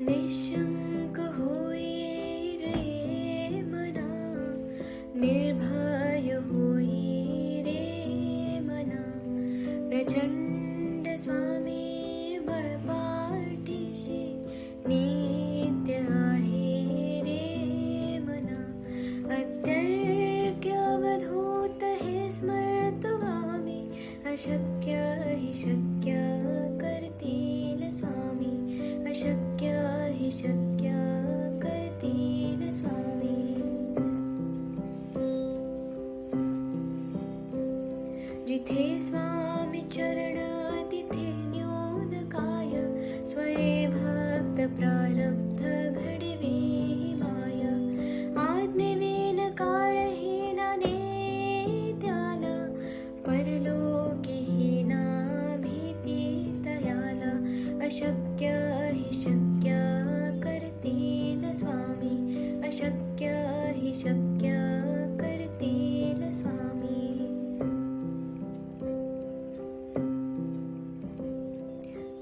निशंक होई रे मना, निर्भय होई रे मना, प्रचंड स्वामी बळपाठीशी नित्य आहे रे मना. अत्यर्क्य अवधूत हे स्मर्तुगामी, अशक्य हि शक्य करतील स्वामी, अशक्य हि शक्य करतील स्वामी. जिथे स्वामी चरण तिथे न्यून काय, स्वये भक्त प्रारब्ध घडवी माय. आज्ञेविन काळहीना नेत्याला, परलोकीहीना भीती तयाला. अशक्य हि शक्य करतील स्वामी, अशक्य हि शक्य करतील स्वामी.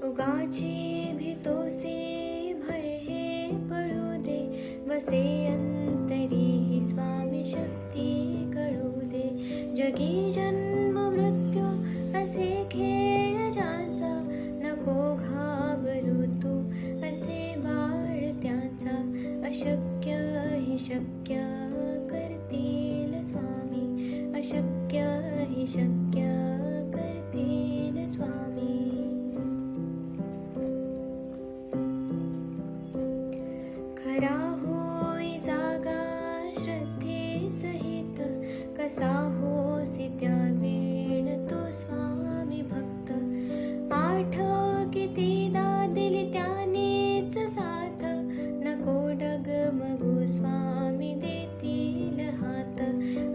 उगाची भीतोसे भय हे पळू दे, वसे अंतरी ही स्वामी शक्ती कळू दे. जगी जन्म मृत्यू असे खेळ ज्याचा, नको घाबरू तू असे बाळ त्याचा. अशक्य हि शक्य करतील स्वामी, अशक्य हि शक्य करतील स्वामी. खरा होई जागा श्रद्धे सहित, कसा होसी त्या वेळ तो स्वामी भक्त. आठव कितीदा दिली त्यानेच साथ, नको डगमगू स्वामी देतील हात.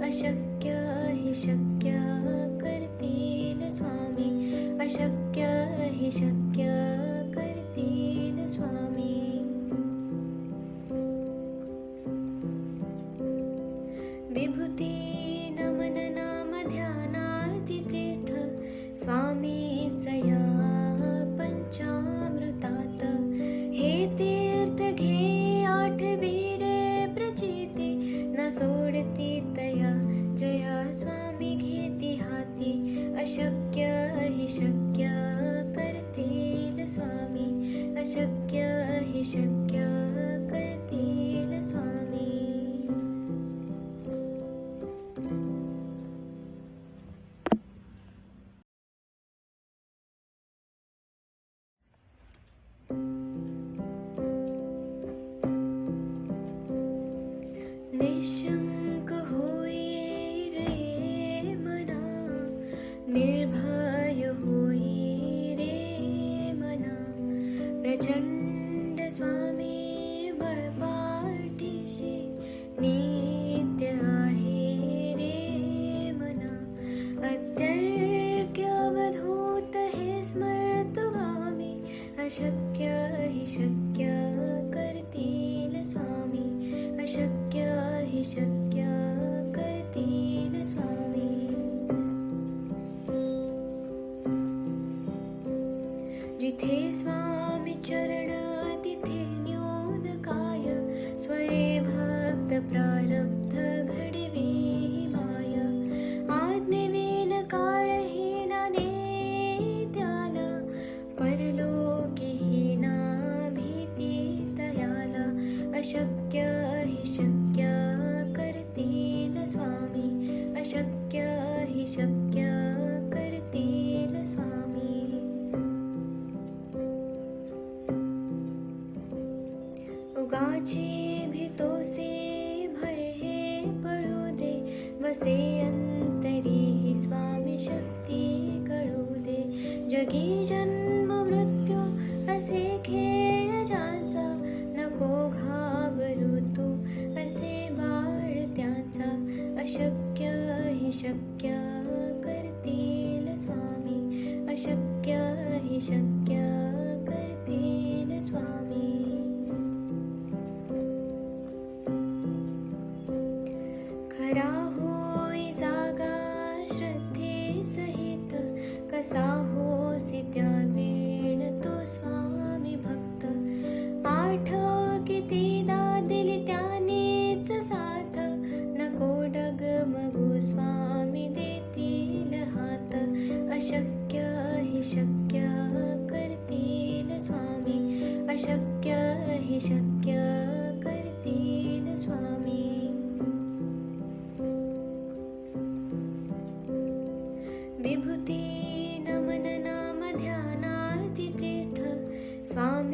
अशक्य हि शक्य करतील स्वामी, अशक्य हि शक्य करतील स्वामी. विभूती नमन नाम ध्यानार्ती तीर्थ, स्वामीच या पंचामृतात. हे तीर्थ घे आठवी रे प्रचिती, न सोडती तया जया स्वामी घेती हाती. अशक्य हि शक्य करतील स्वामी, अशक्य हि शक्य करतील स्वामी. निशंक होई रे मना, निर्भय होई रे मना. प्रचंड स्वामी बळपाठीशी नित्य आहे रे मना. अत्यर्क्य अवधूत हे स्मर्तुगामी, अशक्य हि शक्य करतील स्वामी, अशक्य हि शक्य करतील स्वामी. जिथे स्वामी चरण तिथे न्यून काय, स्वये भक्त प्रारब्ध घडवी माय. आज्ञेविन काळहीना नेत्याला, परलोकीहीना भीती तयाला. अशक्य हि शक्य करतील स्वामी, अशक्य हि शक्य करतील स्वामी. उगाची भीतोसे भय हे पळू दे, वसे अंतरी ही स्वामी शक्ती कळू दे. जगी जन्म मृत्यू असे खेळ ज्याचा, नको घाबरू तू असे बाळ त्याचा. अशक्य हि शक्य करतील स्वामी, अशक्य हि शक्य करतील स्वामी. खरा होई जागा श्रद्धे सहित, कसा होसी त्या वेळ तो स्वामी भक्त. आठ कितीदा दिली त्यानेच साथ, नको डगमगू स्वामी देतील हात. अशक्य हि शक्य करतील स्वामी, अशक्य हि शक्य करतील स्वामी. विभूती नमन नाम ध्यानार्ती तीर्थ, स्वामी